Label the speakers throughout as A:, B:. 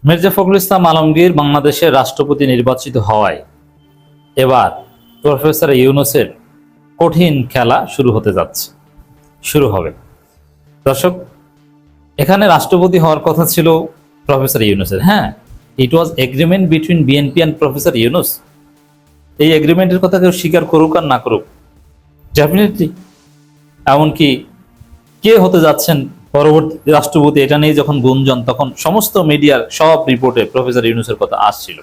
A: মির্জা ফখরুল ইসলাম আলমগীর বাংলাদেশের রাষ্ট্রপতি নির্বাচিত হওয়ায় এবার প্রফেসর ইউনূসের কঠিন খেলা শুরু হতে যাচ্ছে, শুরু হবে। দর্শক, এখানে রাষ্ট্রপতি হওয়ার কথা ছিল প্রফেসর ইউনূসের। হ্যাঁ, it was agreement between BNP and professor Yunus. এই এগ্রিমেন্টের কথা কেউ স্বীকার করুক আর না করুক, ডেফিনেটলি এমনকি কে হতে যাচ্ছেন পরবর্তী রাষ্ট্রপতি এটা নিয়ে যখন গুঞ্জন, তখন সমস্ত মিডিয়ার সব রিপোর্টে প্রফেসর ইউনূসের কথা আসছিল।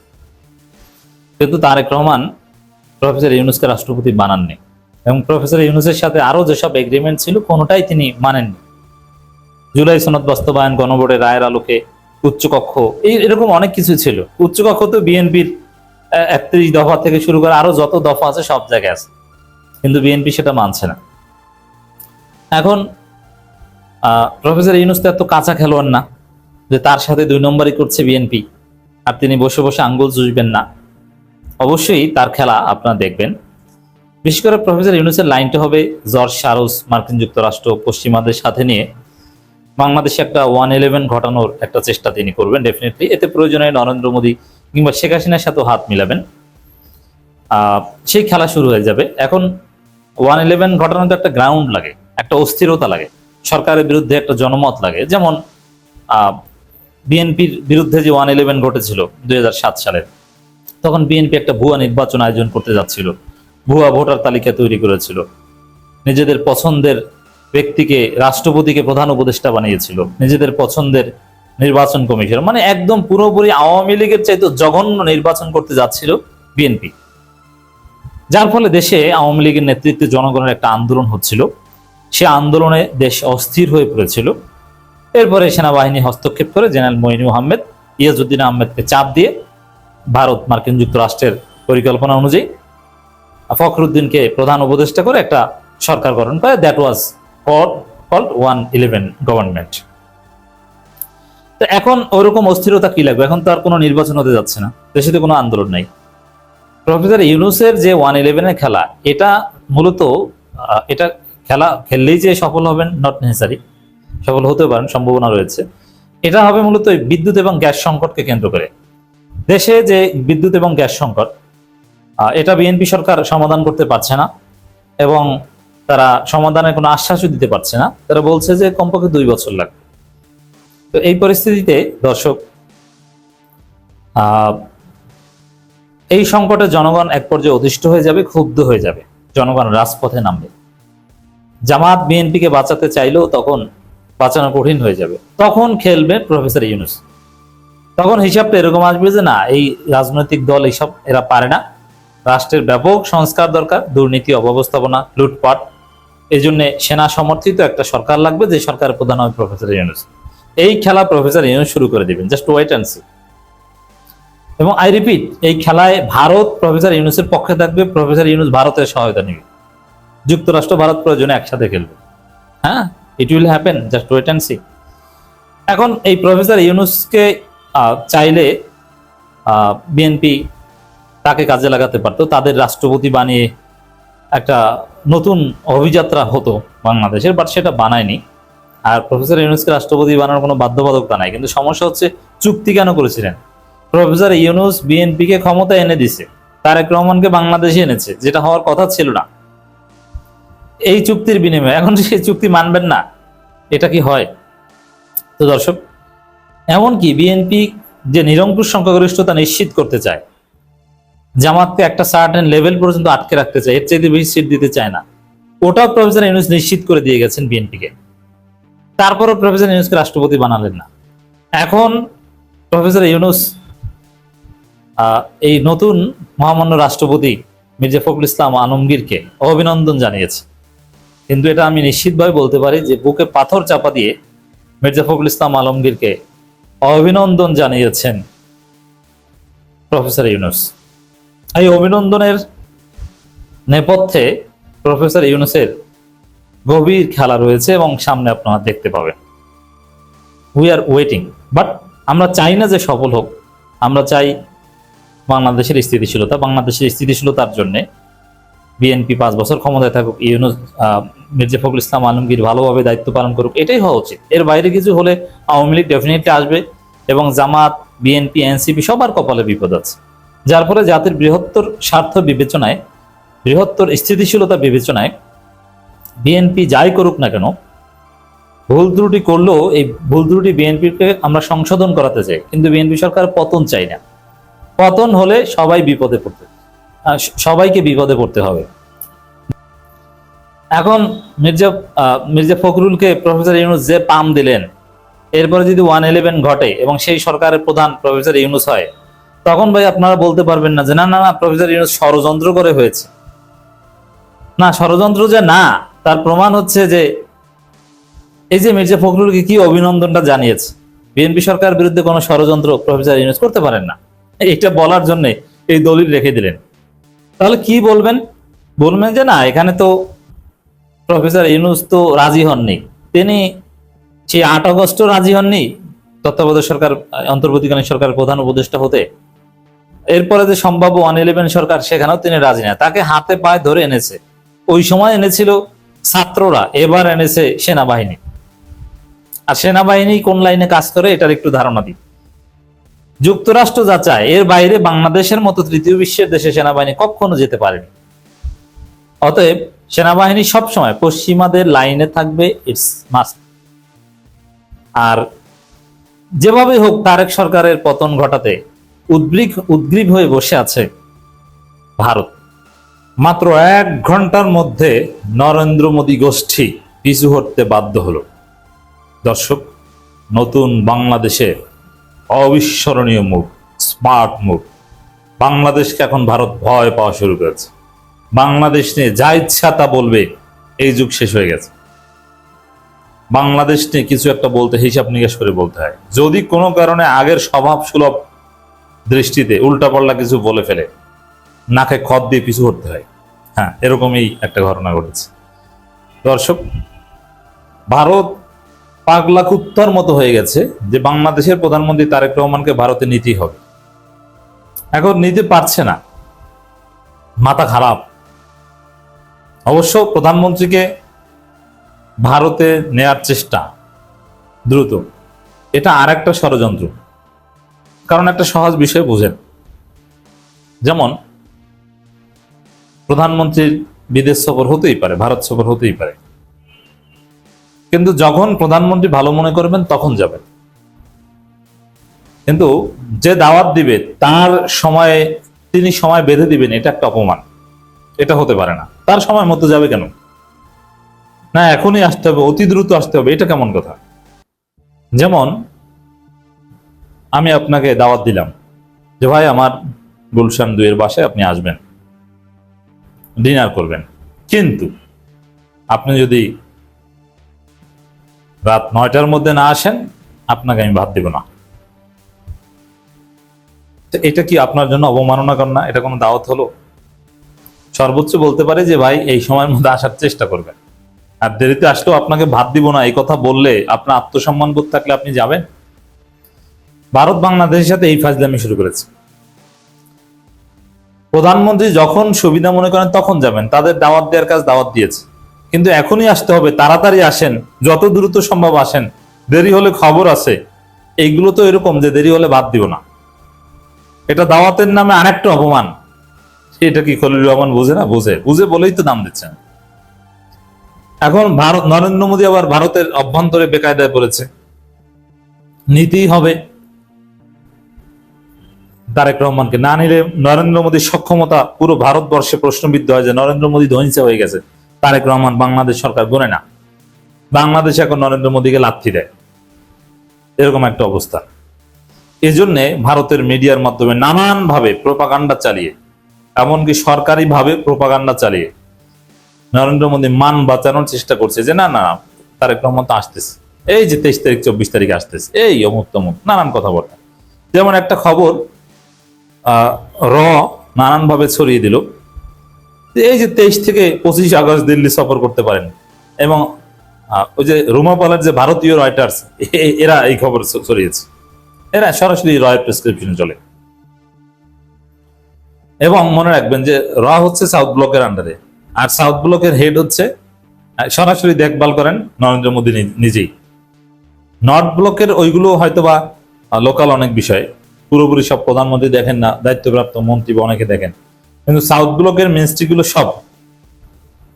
A: কিন্তু তারেক রহমান প্রফেসর ইউনূসকে রাষ্ট্রপতি বানাননি এবং প্রফেসর ইউনূসের সাথে আরো যেসব এগ্রিমেন্ট ছিল কোনোটাই তিনি মানেননি। জুলাই সনদ বাস্তবায়ন, গণভোটের রায়ের আলোকে উচ্চকক্ষ, এরকম অনেক কিছু ছিল। উচ্চকক্ষ তো বিএনপির 31 দফা থেকে শুরু করে আরো যত দফা আছে সব জায়গায় আছে, কিন্তু বিএনপি সেটা মানছে না। এখন প্রফেসর ইউনূস তো এত কাঁচা খেলোয়াড় না যে তার সাথে 2 নম্বরই করছে বিএনপি আর তিনি বসে বসে আঙ্গুল চুষবেন না। অবশ্যই তার খেলা আপনারা দেখবেন। বিশেষ করে প্রফেসর ইউনূসের লাইনটা হবে জর্জ সরোজ, মার্কিন যুক্তরাষ্ট্র, পশ্চিমাদের সাথে নিয়ে বাংলাদেশে একটা 111 ঘটানোর একটা চেষ্টা তিনি করবেন ডেফিনেটলি। এতে প্রয়োজনে নরেন্দ্র মোদী কিংবা শেখ হাসিনার সাথেও হাত মিলাবেন। সেই খেলা শুরু হয়ে যাবে। এখন 111 ঘটানোতে একটা গ্রাউন্ড লাগে, একটা অস্থিরতা লাগে, সরকারের বিরুদ্ধে একটা জনমত লাগে। যেমন বিএনপির বিরুদ্ধে যে 111 ঘটেছিল 2007 সালে, তখন বিএনপি একটা ভুয়া নির্বাচন আয়োজন করতে যাচ্ছিল, ভুয়া ভোটার তালিকা তৈরি করেছিল, নিজেদের পছন্দের ব্যক্তিকে রাষ্ট্রপতিকে প্রধান উপদেষ্টা বানিয়েছিল, নিজেদের পছন্দের নির্বাচন কমিশন, মানে একদম পুরোপুরি আওয়ামী লীগের চাইতে জঘন্য নির্বাচন করতে যাচ্ছিল বিএনপি। যার ফলে দেশে আওয়ামী লীগের নেতৃত্বে জনগণের একটা আন্দোলন হচ্ছিল। সে আন্দোলনে দেশ অস্থির হয়ে পড়েছিল। এরপরে সেনাবাহিনী হস্তক্ষেপ করে জেনারেল মঈনু আহমেদ, ইয়াজউদ্দিন আহমেদকে চাপ দিয়ে ভারত মার্কিন যুক্তরাষ্ট্রের পরিকল্পনা অনুযায়ী ফখরুদ্দিনকে প্রধান উপদেষ্টা করে একটা সরকার গঠন করে। That was called 111 government. তো এখন ওরকম অস্থিরতা কি লাগবে? এখন তো আর কোনো নির্বাচন হতে যাচ্ছে না, দেশে তো কোনো আন্দোলন নাই। প্রফেসর ইউনূসের যে 111 এর খেলা, এটা মূলত এটা খেলা খেললেই যে সফল হবেন নট নেসেসারি, সফল হতে পারেন, সম্ভাবনা রয়েছে। এটা হবে মূলত বিদ্যুৎ এবং গ্যাস সংকটকে কেন্দ্র করে। দেশে যে বিদ্যুৎ এবং গ্যাস সংকট, এটা বিএনপি সরকার সমাধান করতে পারছে না এবং তারা সমাধানের কোনো আশ্বাসও দিতে পারছে না। তারা বলছে যে কমপক্ষে 2 বছর লাগবে। তো এই পরিস্থিতিতে দর্শক, এই সংকটে জনগণ এক পর্যায়ে অতিষ্ঠ হয়ে যাবে, ক্ষুব্ধ হয়ে যাবে, জনগণ রাজপথে নামবে। জামাত বিএনপিকে বাঁচাতে চাইলেও তখন বাঁচানো কঠিন হয়ে যাবে। তখন খেলবে প্রফেসর ইউনূস। তখন হিসাবটা এরকম আসবে যে না, এই রাজনৈতিক দল এইসব এরা পারে না, রাষ্ট্রের ব্যাপক সংস্কার দরকার, দুর্নীতি, অব্যবস্থাপনা, লুটপাট, এই জন্য সেনা সমর্থিত একটা সরকার লাগবে, যে সরকারের প্রধান হবে প্রফেসর ইউনূস। এই খেলা প্রফেসর ইউনূস শুরু করে দিবেন, জাস্ট ওয়েট অ্যান্ড সি। এবং আই রিপিট, এই খেলায় ভারত প্রফেসর ইউনূসের পক্ষে থাকবে, প্রফেসর ইউনূস ভারতের সহায়তা নেবে, যুক্তরাষ্ট্র ভারত প্রয়োজনে একসাথে খেলবে। হ্যাঁ, it will happen, just wait and see. এখন এই প্রফেসর ইউনূসকে চাইলে বিএনপি তাকে কাজে লাগাতে পারতো, তাদের রাষ্ট্রপতি বানিয়ে একটা নতুন অভিযাত্রা হতো বাংলাদেশের, বাট সেটা বানায়নি। আর প্রফেসর ইউনূসকে রাষ্ট্রপতি বানানোর কোনো বাধ্যবাধকতা নাই। কিন্তু সমস্যা হচ্ছে, চুক্তি কেন করেছিলেন? প্রফেসর ইউনূস বিএনপিকে ক্ষমতা এনে দিছে, তারেক রহমানকে বাংলাদেশে এনেছে, যেটা হওয়ার কথা ছিল না। এই চুক্তির বিনিময়ে এখন সেই চুক্তি মানবেন না, এটা কি হয়? তো দর্শক, এমনকি বিএনপি যে নিরঙ্কুশ সংখ্যাগরিষ্ঠতা নিশ্চিত করতে চায়, জামাতকে একটা সার্টেন লেভেল পর্যন্ত আটকে রাখতে চায়, এর চাইতে বেশি সিট দিতে চায় না, ওটাও প্রফেসর ইউনূস নিশ্চিত করে দিয়ে গেছেন বিএনপিকে। তারপরও প্রফেসর ইউনূসকে রাষ্ট্রপতি বানালেন না। এখন প্রফেসর ইউনূস এই নতুন মহামান্য রাষ্ট্রপতি মির্জা ফখরুল ইসলাম আলমগীরকে অভিনন্দন জানিয়েছে। কিন্তু এটা আমি নিশ্চিতভাবে বলতে পারি যে বুকে পাথর চাপা দিয়ে মির্জা ফখরুল ইসলাম আলমগীরকে অভিনন্দন জানিয়েছেন প্রফেসর ইউনূস। এই অভিনন্দনের নেপথ্যে প্রফেসর ইউনূসের গভীর খেলা রয়েছে এবং সামনে আপনারা দেখতে পাবেন। উই আর ওয়েটিং, বাট আমরা চাই না যে সফল হোক, আমরা চাই বাংলাদেশের স্থিতিশীলতা। বাংলাদেশের স্থিতিশীলতার জন্য বিএনপি 5 বছর ক্ষমতায় থাকুক, ইউনূস মির্জা ফখরুল ইসলাম আলমগীর ভালোভাবে দায়িত্ব পালন করুক, এটাই হওয়া উচিত। এর বাইরে কিছু হলে আওয়ামী লীগ ডেফিনেটলি আসবে, এবং জামাত, বিএনপি, এনসিপি সবার কপালে বিপদ আছে। যার ফলে জাতির বৃহত্তর স্বার্থ বিবেচনায়, বৃহত্তর স্থিতিশীলতা বিবেচনায় বিএনপি যাই করুক না কেন, ভুল ত্রুটি করলেও এই ভুল ত্রুটি বিএনপিকে আমরা সংশোধন করাতে চাই, কিন্তু বিএনপি সরকার পতন চাই না। পতন হলে সবাইকে বিপদে পড়তে হবে। এখন মির্জা ফখরুলকে প্রফেসর ইউনূস যে পাম দিলেন, এরপরে যদি 111 ঘটে এবং সেই সরকারের প্রধান প্রফেসর ইউনূস হয়, তখন ভাই আপনারা বলতে পারবেন না যে না না না প্রফেসর ইউনূস ষড়যন্ত্র করে হয়েছে। না, ষড়যন্ত্র যে না, তার প্রমাণ হচ্ছে যে এই যে মির্জা ফখরুলকে কি অভিনন্দনটা জানিয়েছে। বিএনপি সরকার বিরুদ্ধে কোনো ষড়যন্ত্র প্রফেসর ইউনূস করতে পারেন না, এটা বলার জন্য এই দলিল রেখে দিলেন। তাহলে কি বলবেন? বলবেন যে না, এখানে তো প্রফেসর ইউনূস তো রাজি হননি, তিনি সেই 8 আগস্ট রাজি হননি তত্ত্বাবধায়ক সরকার, অন্তর্বর্তীকালীন সরকারের প্রধান উপদেষ্টা হতে। এরপরে যে সম্ভাব্য 111 সরকার, সেখানেও তিনি রাজি না। তাকে হাতে পায়ে ধরে এনেছে। ওই সময় এনেছিল ছাত্ররা, এবার এনেছে সেনাবাহিনী। আর সেনাবাহিনী কোন লাইনে কাজ করে এটার একটু ধারণা দিই। যুক্তরাষ্ট্র যা চায়, এর বাইরে বাংলাদেশের মতো তৃতীয় বিশ্বের দেশে সেনাবাহিনী কখনো যেতে পারেনি। অতএব সেনাবাহিনী সবসময় পশ্চিমাদের লাইনে থাকবে, ইটস মাস্ট। আর যেভাবে হোক তারেক সরকারের পতন ঘটাতে উদ্গ্রীব হয়ে বসে আছে ভারত। মাত্র 1 ঘন্টার মধ্যে নরেন্দ্র মোদী গোষ্ঠী পিছু হটতে বাধ্য হলো। দর্শক, নতুন বাংলাদেশের অবিস্মরণীয় মুখ, স্মার্ট মুখ। বাংলাদেশকে এখন ভারত ভয় পাওয়া শুরু করেছে। বাংলাদেশ নিয়ে যা ইচ্ছা তা বলবে, এই যুগ শেষ হয়ে গেছে। বাংলাদেশ নিয়ে কিছু একটা বলতে হিসাব নিকাশ করে বলতে হয়। যদি কোনো কারণে আগের স্বভাব সুলভ দৃষ্টিতে উল্টাপাল্টা কিছু বলে ফেলে, নাকে খত দিয়ে পিছু হটতে হয়। হ্যাঁ, এরকমই একটা ঘটনা ঘটেছে। দর্শক, ভারত পাগলা কুত্তার মতো হয়ে গেছে যে বাংলাদেশের প্রধানমন্ত্রী তারেক রহমানকে ভারতে নিতেই হবে। এখন নিতে পারছে না, মাথা খারাপ। অবশ্য প্রধানমন্ত্রীকে ভারতে নেয়ার চেষ্টা দ্রুত, এটা আর একটা ষড়যন্ত্র। কারণ একটা সহজ বিষয় বুঝেন, যেমন প্রধানমন্ত্রীর বিদেশ সফর হতেই পারে, ভারত সফর হতেই পারে, কিন্তু যখন প্রধানমন্ত্রী ভালো মনে করবেন তখন যাবেন। কিন্তু যে দাওয়াত দিবে তার সময়ে তিনি সময় বেঁধে দিবেন, এটা একটা অপমান। এটা হতে পারে না। তার সময় মতো যাবে কেন? না, এখনই আসতে হবে, অতি দ্রুত আসতে হবে, এটা কেমন কথা? যেমন আমি আপনাকে দাওয়াত দিলাম যে ভাই আমার গুলশান 2 এর বাসায় আপনি আসবেন, ডিনার করবেন, কিন্তু আপনি যদি রাত 9টার মধ্যে না আসেন, আপনাকে আমি ভাত দেব না। এটা কি আপনার জন্য অবমাননাকর না? এটা কোনো দাওয়াত হলো? সর্বোচ্চ বলতে পারে যে ভাই এই সময়ের মধ্যে আসার চেষ্টা করবেন, আর দেরিতে আসলেও আপনাকে ভাত দিব না, এই কথা বললে আপনার আত্মসম্মান বোধ থাকলে আপনি যাবেন? ভারত বাংলাদেশের সাথে এই ফাজলামি শুরু করেছে। প্রধানমন্ত্রী যখন সুবিধা মনে করেন তখন যাবেন, তাদের দাওয়াত দেওয়ার কাজ দাওয়াত দিয়েছে, কিন্তু এখনই আসতে হবে, তাড়াতাড়ি আসেন, যত দ্রুত সম্ভব আসেন, দেরি হলে খবর আছে। এইগুলো তো এরকম যে দেরি হলে ভাত দিব না, এটা দাওয়াতের নামে আরেকটা অপমান। এটা কি খলিল রহমান বুঝে না? বুঝে বলেই তো দাম দিচ্ছেন। এখন ভারত, নরেন্দ্র মোদী আবার ভারতের অভ্যন্তরে বেকায়দায় পড়েছে, নিতেই হবে। তারেক রহমানকে না নিলে নরেন্দ্র মোদীর সক্ষমতা পুরো ভারতবর্ষে প্রশ্নবিদ্ধ হয় যে নরেন্দ্র মোদী ধৈর্য হয়ে গেছে, তারেক রহমান বাংলাদেশ সরকার গোনে না, বাংলাদেশ এখন নরেন্দ্র মোদীকে লাথি দেয়, এরকম একটা অবস্থা। এজন্য ভারতের মিডিয়ার মাধ্যমে নানান ভাবে প্রোপাগান্ডা চালিয়ে, এমনকি সরকারি ভাবে প্রোপাগান্ডা চালিয়ে নরেন্দ্র মোদী মান বাঁচানোর চেষ্টা করছে যে না না তারেক রহমান তো আসতেছে, এই যে 23 তারিখ 24 তারিখে আসতেছে, এই অমুক তমুক নানান কথাবার্তা। যেমন একটা খবর নানান ভাবে ছড়িয়ে দিল, এই যে 23 থেকে 25 আগস্ট দিল্লি সফর করতে পারেন, এবং ওই যে রুমা পালের যে ভারতীয় রয়টার্স, এরা এই খবর ছড়িয়েছে, এরা সরাসরি রয়ের প্রেসক্রিপশনে চলে। এবং মনে রাখবেন যে হচ্ছে সাউথ ব্লকের আন্ডারে, আর সাউথ ব্লকের হেড হচ্ছে সরাসরি দেখভাল করেন নরেন্দ্র মোদী নিজেই। নর্থ ব্লকের ওইগুলো হয়তোবা লোকাল অনেক বিষয়, পুরোপুরি সব প্রধানমন্ত্রী দেখেন না, দায়িত্বপ্রাপ্ত মন্ত্রী বা অনেকে দেখেন, কিন্তু সাউথ ব্লকের মিনিস্ট্রিগুলো সব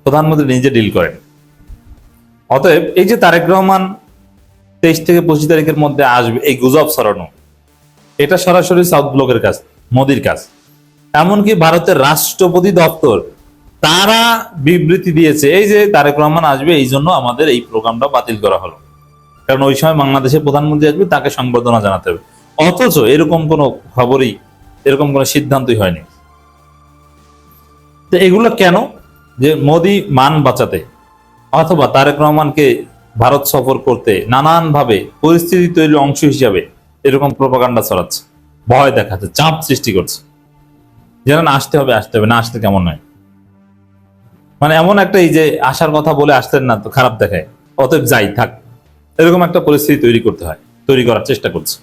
A: প্রধানমন্ত্রী নিজে ডিল করেন। অতএব এই যে তারেক রহমান 23 থেকে 25 তারিখের মধ্যে আসবে, এই গুজব ছড়ানো, এটা সরাসরি সাউথ ব্লকের কাজ, মোদির কাজ। এমনকি ভারতের রাষ্ট্রপতি দপ্তর তারা বিবৃতি দিয়েছে, এই যে তারেক রহমান আসবে এই জন্য আমাদের এই প্রোগ্রামটা বাতিল করা হলো, কারণ ওই সময় বাংলাদেশের প্রধানমন্ত্রী আসবে, তাকে সংবর্ধনা জানাতে হবে। অথচ এরকম কোনো খবরই, এরকম কোনো সিদ্ধান্তই হয়নি। তো এগুলো কেন? যে মোদি মান বাঁচাতে অথবা তারেক রহমানকে ভারত সফর করতে নানানভাবে পরিস্থিতি তৈরির অংশ হিসাবে এরকম প্রোপাগান্ডা ছড়াচ্ছে, ভয় দেখাচ্ছে, চাপ সৃষ্টি করছে, যেন না আসতে হবে, আসতে হবে, না আসতে কেমন নয়। মানে এমন একটা, এই যে আসার কথা বলে আসতেন না তো খারাপ দেখায়, অতএব যাই থাক, এরকম একটা পরিস্থিতি তৈরি করতে হয়, তৈরি করার চেষ্টা করছে।